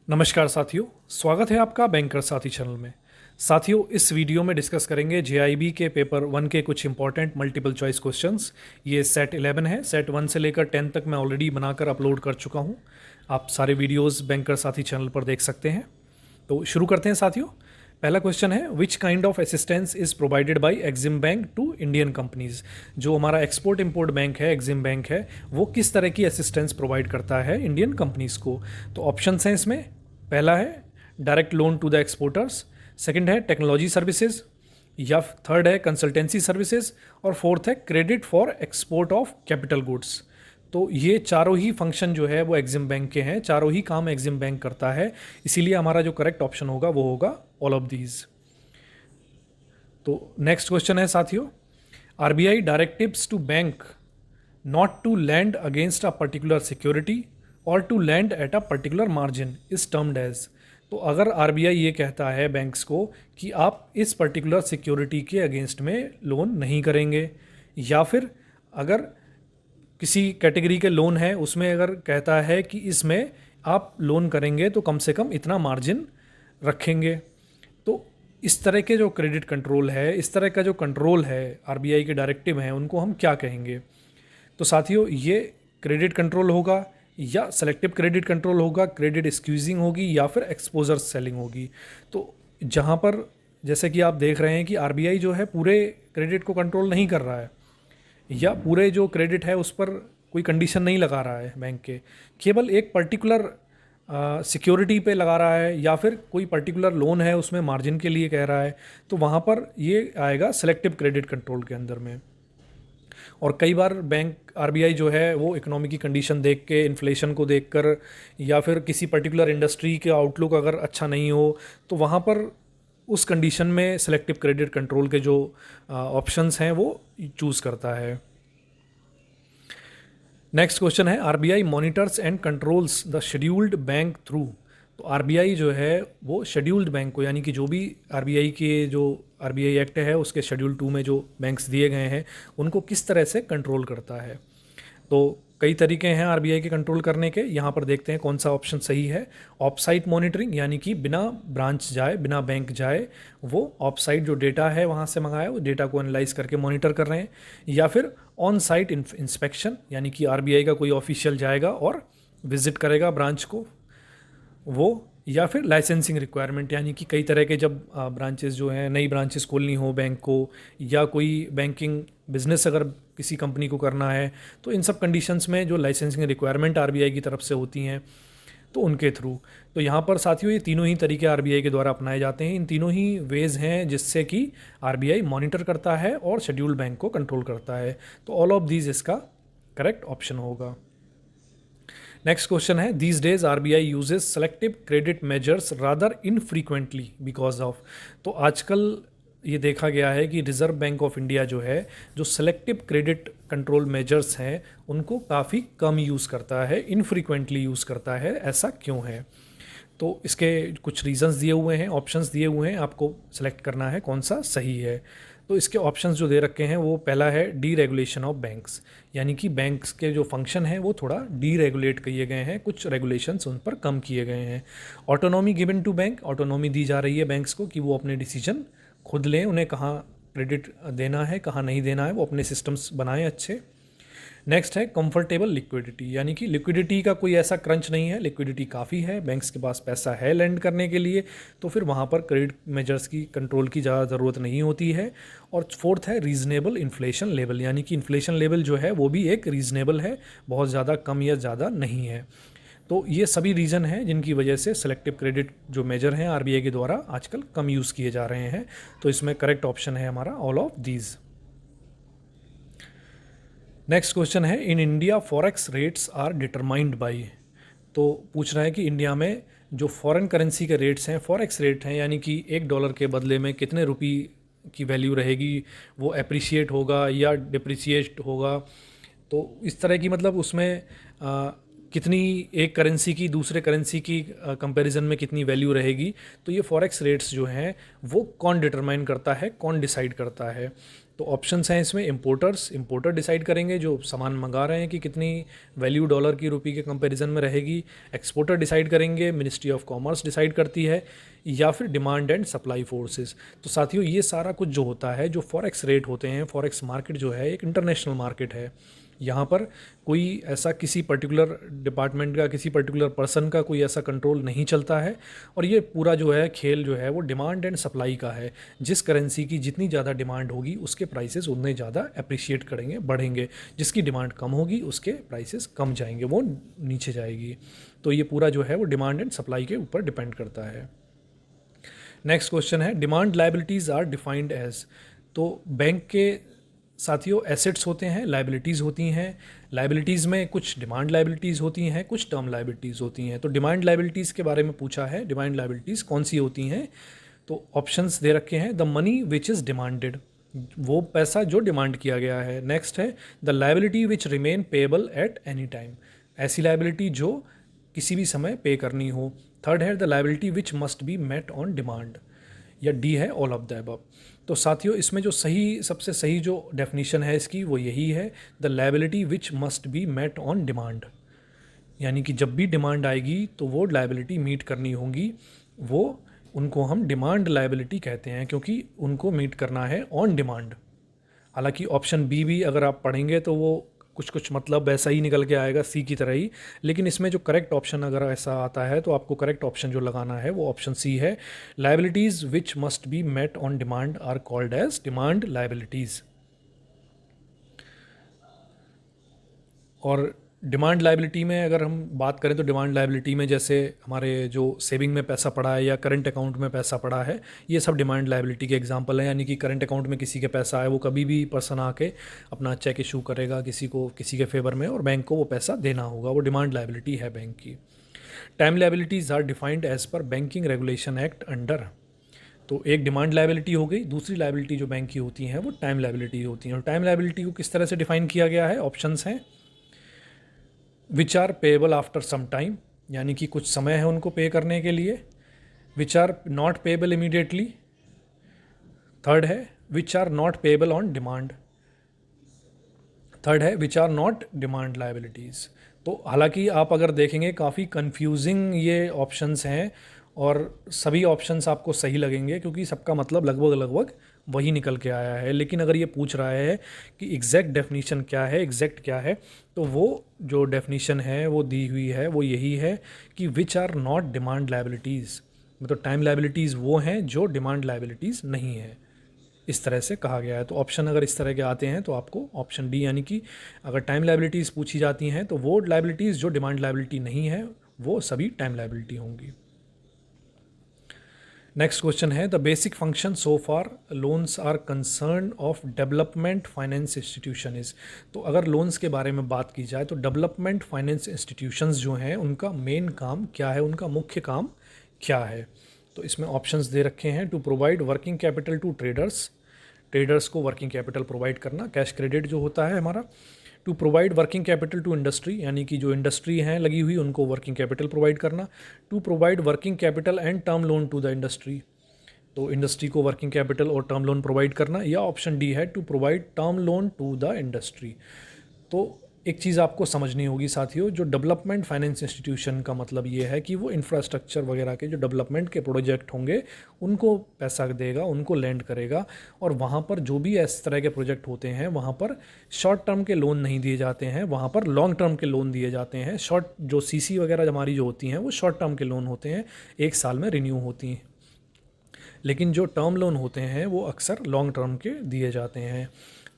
नमस्कार साथियों, स्वागत है आपका बैंकर साथी चैनल में। साथियों, इस वीडियो में डिस्कस करेंगे जेआईबी के पेपर 1 के कुछ इंपॉर्टेंट मल्टीपल चॉइस क्वेश्चंस। ये सेट 11 है। सेट 1 से लेकर 10 तक मैं ऑलरेडी बनाकर अपलोड कर चुका हूँ। आप सारे वीडियोस बैंकर साथी चैनल पर देख सकते हैं। तो शुरू करते हैं साथियों। पहला क्वेश्चन है, which kind of assistance is provided by EXIM bank to Indian companies. जो हमारा एक्सपोर्ट इंपोर्ट बैंक है, एग्जिम बैंक है, वो किस तरह की असिस्टेंस प्रोवाइड करता है इंडियन कंपनीज को। तो ऑप्शंस हैं इसमें। पहला है direct loan to the exporters, second है टेक्नोलॉजी सर्विसेज, या थर्ड है कंसल्टेंसी सर्विसेज, और फोर्थ है credit for export of capital goods. तो ये चारों ही फंक्शन जो है वो एग्जिम बैंक के हैं, चारों ही काम एग्जिम बैंक करता है। इसीलिए हमारा जो करेक्ट ऑप्शन होगा वो होगा ऑल ऑफ दीज। तो नेक्स्ट क्वेश्चन है साथियों, RBI directives to bank not to lend against a particular security और to lend at a particular margin is termed as. तो अगर आरबीआई ये कहता है बैंक्स को कि आप इस पर्टिकुलर सिक्योरिटी के अगेंस्ट में लोन नहीं करेंगे, या फिर अगर किसी कैटेगरी के लोन है उसमें अगर कहता है कि इसमें आप लोन करेंगे तो कम से कम इतना मार्जिन रखेंगे, तो इस तरह के जो क्रेडिट कंट्रोल है, इस तरह का जो कंट्रोल है, आरबीआई के डायरेक्टिव हैं, उनको हम क्या कहेंगे। तो साथियों, ये क्रेडिट कंट्रोल होगा या सेलेक्टिव क्रेडिट कंट्रोल होगा, क्रेडिट स्क्यूजिंग होगी, या फिर एक्सपोजर सेलिंग होगी। तो जहाँ पर जैसे कि आप देख रहे हैं कि आरबीआई जो है पूरे क्रेडिट को कंट्रोल नहीं कर रहा है, या पूरे जो क्रेडिट है उस पर कोई कंडीशन नहीं लगा रहा है बैंक के, केवल एक पर्टिकुलर सिक्योरिटी पे लगा रहा है, या फिर कोई पर्टिकुलर लोन है उसमें मार्जिन के लिए कह रहा है, तो वहाँ पर ये आएगा सेलेक्टिव क्रेडिट कंट्रोल के अंदर में। और कई बार बैंक आरबीआई जो है वो इकोनॉमी की कंडीशन देख के, इन्फ्लेशन को देखकर, या फिर किसी पर्टिकुलर इंडस्ट्री के आउटलुक अगर अच्छा नहीं हो, तो वहाँ पर उस कंडीशन में सेलेक्टिव क्रेडिट कंट्रोल के जो ऑप्शंस हैं वो चूज़ करता है। नेक्स्ट क्वेश्चन है, RBI monitors and controls the scheduled bank through. तो आरबीआई जो है वो शेड्यूल्ड बैंक को, यानी कि जो भी आरबीआई के जो आरबीआई एक्ट है उसके शेड्यूल 2 में जो बैंक्स दिए गए हैं उनको किस तरह से कंट्रोल करता है। तो कई तरीके हैं आरबीआई के कंट्रोल करने के। यहाँ पर देखते हैं कौन सा ऑप्शन सही है। ऑफ साइट मॉनिटरिंग, यानी कि बिना ब्रांच जाए, बिना बैंक जाए, वो ऑफ साइट जो डेटा है वहाँ से मंगाया, वो डेटा को एनालाइज करके मॉनिटर कर रहे हैं। या फिर ऑन साइट इंस्पेक्शन, यानी कि आरबीआई का कोई ऑफिशियल जाएगा और विजिट करेगा ब्रांच को, वो। या फिर लाइसेंसिंग रिक्वायरमेंट, यानी कि कई तरह के जब ब्रांचेस जो हैं, नई ब्रांचेस खोलनी हो बैंक को, या कोई बैंकिंग बिजनेस अगर किसी कंपनी को करना है, तो इन सब कंडीशंस में जो लाइसेंसिंग रिक्वायरमेंट आरबीआई की तरफ से होती हैं, तो उनके थ्रू। तो यहाँ पर साथियों ये तीनों ही तरीके आरबीआई के द्वारा अपनाए जाते हैं। इन तीनों ही वेज हैं जिससे कि आरबीआई मॉनिटर करता है और शेड्यूल्ड बैंक को कंट्रोल करता है। तो ऑल ऑफ दीज इसका करेक्ट ऑप्शन होगा। नेक्स्ट क्वेश्चन है, these days RBI uses selective credit measures rather infrequently because of. तो आजकल ये देखा गया है कि रिजर्व बैंक ऑफ इंडिया जो है, जो सेलेक्टिव क्रेडिट कंट्रोल मेजर्स हैं उनको काफ़ी कम यूज़ करता है, इनफ्रीक्वेंटली यूज़ करता है। ऐसा क्यों है? तो इसके कुछ रीजंस दिए हुए हैं, ऑप्शंस दिए हुए हैं, आपको सेलेक्ट करना है कौन सा सही है। तो इसके ऑप्शंस जो दे रखे हैं वो पहला है डी रेगुलेशन ऑफ बैंक्स, यानी कि बैंक्स के जो फंक्शन हैं वो थोड़ा डी रेगुलेट किए गए हैं, कुछ रेगुलेशंस उन पर कम किए गए हैं। Autonomy given to bank, autonomy दी जा रही है बैंक्स को कि वो अपने डिसीजन खुद लें, उन्हें कहाँ क्रेडिट देना है, कहाँ नहीं देना है, वो अपने सिस्टम्स बनाएं अच्छे। नेक्स्ट है कंफर्टेबल लिक्विडिटी, यानी कि लिक्विडिटी का कोई ऐसा क्रंच नहीं है, लिक्विडिटी काफ़ी है, बैंक्स के पास पैसा है लेंड करने के लिए, तो फिर वहाँ पर क्रेडिट मेजर्स की कंट्रोल की ज़्यादा ज़रूरत नहीं होती है। और फोर्थ है रीजनेबल इन्फ्लेशन लेवल, यानी कि इन्फ्लेशन लेवल जो है वो भी एक रीजनेबल है, बहुत ज़्यादा कम या ज़्यादा नहीं है। तो ये सभी रीज़न हैं जिनकी वजह से सेलेक्टिव क्रेडिट जो मेजर हैं आरबीआई के द्वारा आजकल कम यूज़ किए जा रहे हैं। तो इसमें करेक्ट ऑप्शन है हमारा all of these. Next question है, in India forex rates are determined by. तो पूछ रहा है कि इंडिया में जो फॉरेन करेंसी के रेट्स हैं, फॉरेक्स रेट हैं, यानी कि $1 के बदले में कितने रुपी की वैल्यू रहेगी, वो एप्रिशिएट होगा या डिप्रिसिएट होगा। तो इस तरह की मतलब उसमें कितनी एक करेंसी की दूसरे करेंसी की कंपैरिजन में कितनी वैल्यू रहेगी। तो ये फॉरेक्स रेट्स जो हैं वो कौन डिटरमाइन करता है, कौन डिसाइड करता है। तो ऑप्शंस हैं इसमें, इंपोर्टर डिसाइड करेंगे जो सामान मंगा रहे हैं कि कितनी वैल्यू डॉलर की रुपी के कंपैरिजन में रहेगी। एक्सपोर्टर डिसाइड करेंगे, मिनिस्ट्री ऑफ कॉमर्स डिसाइड करती है, या फिर डिमांड एंड सप्लाई फोर्सेस। तो साथियों ये सारा कुछ जो होता है, जो फॉरेक्स रेट होते हैं, फॉरेक्स मार्केट जो है एक इंटरनेशनल मार्केट है। यहाँ पर कोई ऐसा किसी पर्टिकुलर डिपार्टमेंट का, किसी पर्टिकुलर पर्सन का कोई ऐसा कंट्रोल नहीं चलता है। और ये पूरा जो है खेल जो है वो डिमांड एंड सप्लाई का है। जिस करेंसी की जितनी ज़्यादा डिमांड होगी उसके प्राइसेस उतने ज़्यादा अप्रिशिएट करेंगे, बढ़ेंगे। जिसकी डिमांड कम होगी उसके प्राइसेस कम जाएंगे, वो नीचे जाएगी। तो ये पूरा जो है वो डिमांड एंड सप्लाई के ऊपर डिपेंड करता है। नेक्स्ट क्वेश्चन है, demand liabilities are defined as. तो बैंक के साथियों एसेट्स होते हैं, लाइबिलिटीज़ होती हैं। लाइबिलिटीज़ में कुछ डिमांड लाइबिलिटीज़ होती हैं, कुछ टर्म लाइबिलिटीज़ होती हैं। तो डिमांड लाइबिलिटीज़ के बारे में पूछा है, डिमांड लाइबिलिटीज़ कौन सी होती हैं। तो ऑप्शंस दे रखे हैं, the money which is demanded, वो पैसा जो डिमांड किया गया है। नेक्स्ट है the liability which remain payable at any time, ऐसी लाइबिलिटी जो किसी भी समय पे करनी हो। थर्ड है the liability which must be met on demand, या डी है ऑल ऑफ द अबव। तो साथियों इसमें जो सही, सबसे सही जो डेफिनेशन है इसकी वो यही है, the liability which must be met on demand. यानी कि जब भी डिमांड आएगी तो वो लायबिलिटी मीट करनी होगी, वो उनको हम डिमांड लायबिलिटी कहते हैं, क्योंकि उनको मीट करना है ऑन डिमांड। हालांकि ऑप्शन बी भी अगर आप पढ़ेंगे तो वो कुछ कुछ मतलब ऐसा ही निकल के आएगा सी की तरह ही, लेकिन इसमें जो करेक्ट ऑप्शन अगर ऐसा आता है तो आपको करेक्ट ऑप्शन जो लगाना है वो ऑप्शन सी है। Liabilities which must be met on demand are called as demand liabilities. और डिमांड लायबिलिटी में अगर हम बात करें तो डिमांड लायबिलिटी में जैसे हमारे जो सेविंग में पैसा पड़ा है या करंट अकाउंट में पैसा पड़ा है, ये सब डिमांड लायबिलिटी के एग्जांपल हैं। यानी कि करंट अकाउंट में किसी के पैसा है, वो कभी भी पर्सन आके अपना चेक इशू करेगा किसी को, किसी के फेवर में, और बैंक को वो पैसा देना होगा, वो डिमांड लायबिलिटी है बैंक की। Time liabilities are defined as per banking regulation act under. तो एक डिमांड लायबिलिटी हो गई, दूसरी लायबिलिटी जो बैंक की होती हैं वो टाइम लायबिलिटी होती हैं। और टाइम लायबिलिटी को किस तरह से डिफाइन किया गया है, ऑप्शंस हैं, which are payable after some time, यानी कि कुछ समय है उनको पे करने के लिए। Which are not payable immediately. Third है which are not payable on demand. Third है which are not demand liabilities. तो हालांकि आप अगर देखेंगे काफ़ी कंफ्यूजिंग ये ऑप्शंस हैं, और सभी ऑप्शंस आपको सही लगेंगे क्योंकि सबका मतलब लगभग लगभग वही निकल के आया है। लेकिन अगर ये पूछ रहा है कि एग्जैक्ट डेफिनीशन क्या है, एग्जैक्ट क्या है, तो वो जो डेफिनीशन है वो दी हुई है वो यही है कि which are not demand liabilities. मतलब टाइम लायबिलिटीज़ वो हैं जो डिमांड लायबिलिटीज़ नहीं है, इस तरह से कहा गया है। तो ऑप्शन अगर इस तरह के आते हैं तो आपको ऑप्शन डी, यानी कि अगर टाइम लायबिलिटीज़ पूछी जाती हैं तो वो लायबिलिटीज़ जो डिमांड लायबिलिटी नहीं है वो सभी टाइम लायबिलिटी होंगी। नेक्स्ट क्वेश्चन है, the basic function so far loans are concern of development finance institution is. तो अगर लोन्स के बारे में बात की जाए तो डेवलपमेंट फाइनेंस इंस्टीट्यूशंस जो हैं उनका मेन काम क्या है, उनका मुख्य काम क्या है। तो इसमें ऑप्शंस दे रखे हैं, to provide working capital to traders, traders को वर्किंग कैपिटल प्रोवाइड करना, कैश क्रेडिट जो होता है हमारा। To provide working capital to industry, यानी कि जो इंडस्ट्री हैं लगी हुई उनको वर्किंग कैपिटल प्रोवाइड करना। To provide working capital and term loan to the industry, तो इंडस्ट्री को वर्किंग कैपिटल और टर्म लोन प्रोवाइड करना। या ऑप्शन डी है to provide term loan to the industry. तो एक चीज़ आपको समझनी होगी साथियों, जो डेवलपमेंट फाइनेंस इंस्टीट्यूशन का मतलब ये है कि वो इंफ्रास्ट्रक्चर वगैरह के जो डेवलपमेंट के प्रोजेक्ट होंगे उनको पैसा देगा, उनको लैंड करेगा। और वहाँ पर जो भी इस तरह के प्रोजेक्ट होते हैं वहाँ पर शॉर्ट टर्म के लोन नहीं दिए जाते हैं, वहाँ पर लॉन्ग टर्म के लोन दिए जाते हैं। शॉर्ट जो सीसी वगैरह हमारी जो होती हैं वो शॉर्ट टर्म के लोन होते हैं, एक साल में रिन्यू होती हैं। लेकिन जो टर्म लोन होते हैं वो अक्सर लॉन्ग टर्म के दिए जाते हैं।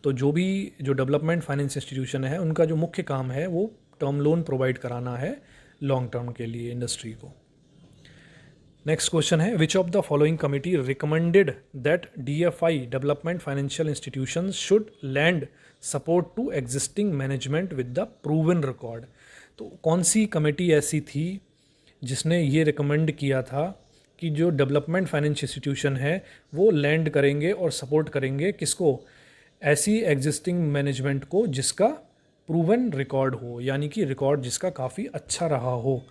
तो जो डेवलपमेंट फाइनेंस इंस्टीट्यूशन है उनका जो मुख्य काम है वो टर्म लोन प्रोवाइड कराना है लॉन्ग टर्म के लिए इंडस्ट्री को। नेक्स्ट क्वेश्चन है, which of the following committee recommended that DFI development financial institution should lend support to existing management with the proven record. तो कौन सी कमेटी ऐसी थी जिसने ये रिकमेंड किया था कि जो डेवलपमेंट फाइनेंस इंस्टीट्यूशन है वो लैंड करेंगे और सपोर्ट करेंगे किसको, ऐसी एग्जिस्टिंग मैनेजमेंट को जिसका प्रूवन रिकॉर्ड हो, यानी कि रिकॉर्ड जिसका काफ़ी अच्छा रहा हो।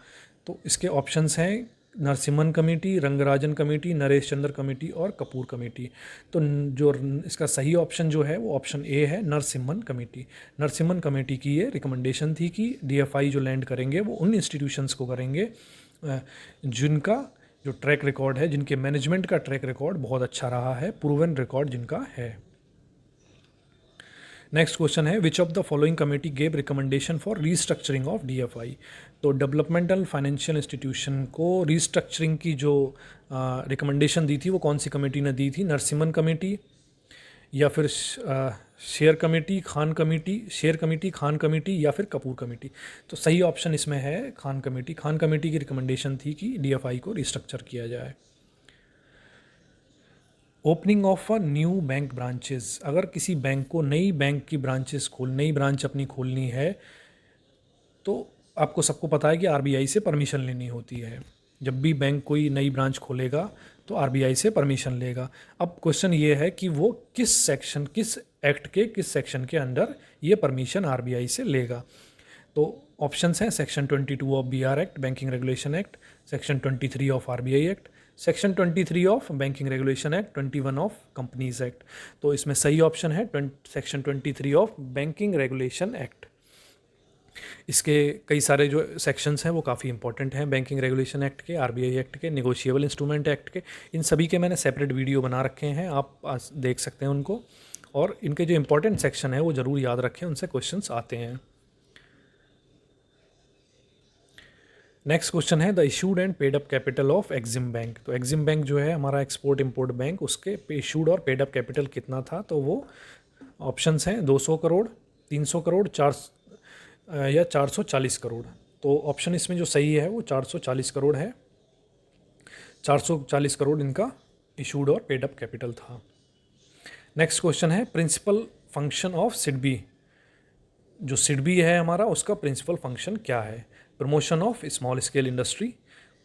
तो इसके ऑप्शंस हैं नरसिम्हन कमेटी, रंगराजन कमेटी, नरेश चंद्र कमेटी और कपूर कमेटी। तो जो इसका सही ऑप्शन जो है वो ऑप्शन ए है, नरसिम्हन कमेटी। नरसिम्हन कमेटी की ये रिकमेंडेशन थी कि डीएफआई जो लैंड करेंगे वो उन इंस्टीट्यूशंस को करेंगे जिनका जो ट्रैक रिकॉर्ड है, जिनके मैनेजमेंट का ट्रैक रिकॉर्ड बहुत अच्छा रहा है, प्रूवन रिकॉर्ड जिनका है। नेक्स्ट क्वेश्चन है, which of the following committee gave recommendation for restructuring of DFI. तो डेवलपमेंटल फाइनेंशियल इंस्टीट्यूशन को रीस्ट्रक्चरिंग की जो रिकमेंडेशन दी थी वो कौन सी कमेटी ने दी थी? नरसिम्हन कमेटी या फिर share committee, Khan committee, share committee, Khan committee या फिर कपूर कमेटी। तो सही ऑप्शन इसमें है खान कमेटी। खान कमेटी की रिकमेंडेशन थी कि डीएफआई को रिस्ट्रक्चर किया जाए। Opening of a new bank branches, अगर किसी बैंक को नई बैंक की नई ब्रांच अपनी खोलनी है तो आपको सबको पता है कि आरबीआई से परमिशन लेनी होती है। जब भी बैंक कोई नई ब्रांच खोलेगा तो आरबीआई से परमिशन लेगा। अब क्वेश्चन ये है कि वो किस एक्ट के किस सेक्शन के अंडर ये परमिशन आरबीआई से लेगा। तो ऑप्शंस हैं section 22 of BR act, banking regulation act, section 23 of RBI act, section 23 of banking regulation act, 21 of companies act. तो इसमें सही ऑप्शन है section 23 of banking regulation act. इसके कई सारे जो सेक्शंस हैं वो काफ़ी इंपॉर्टेंट हैं बैंकिंग रेगुलेशन एक्ट के, आरबीआई एक्ट के, नेगोशिएबल इंस्ट्रूमेंट एक्ट के। इन सभी के मैंने सेपरेट वीडियो बना रखे हैं, आप देख सकते हैं उनको। और इनके जो इंपॉर्टेंट सेक्शन है वो ज़रूर याद रखें, उनसे क्वेश्चंस आते हैं। नेक्स्ट क्वेश्चन है, the issued and paid up capital of Exim bank. तो एक्जिम बैंक जो है हमारा एक्सपोर्ट इंपोर्ट बैंक, उसके इशूड और पेड अप कैपिटल कितना था? तो वो ऑप्शंस हैं 200 करोड़, 300 करोड़, 440 करोड़। तो ऑप्शन इसमें जो सही है वो 440 करोड़ है। 440 करोड़ इनका इशूड और पेड अप कैपिटल था। नेक्स्ट क्वेश्चन है, प्रिंसिपल फंक्शन ऑफ सिडबी। जो सिडबी है हमारा, उसका प्रिंसिपल फंक्शन क्या है? Promotion of small scale industry,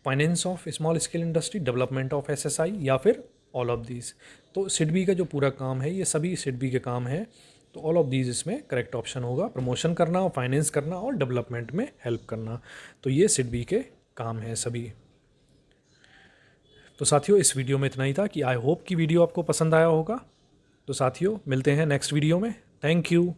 finance of small scale industry, development of SSI या फिर ऑल ऑफ दीज। तो सिडबी का जो पूरा काम है ये सभी सिडबी के काम है, तो ऑल ऑफ दीज इसमें करेक्ट ऑप्शन होगा। प्रमोशन करना, फाइनेंस करना और डेवलपमेंट में हेल्प करना, तो ये सिडबी के काम हैं सभी। तो साथियों इस वीडियो में इतना ही था कि आई होप कि वीडियो आपको पसंद आया होगा। तो साथियों मिलते हैं नेक्स्ट वीडियो में। Thank you.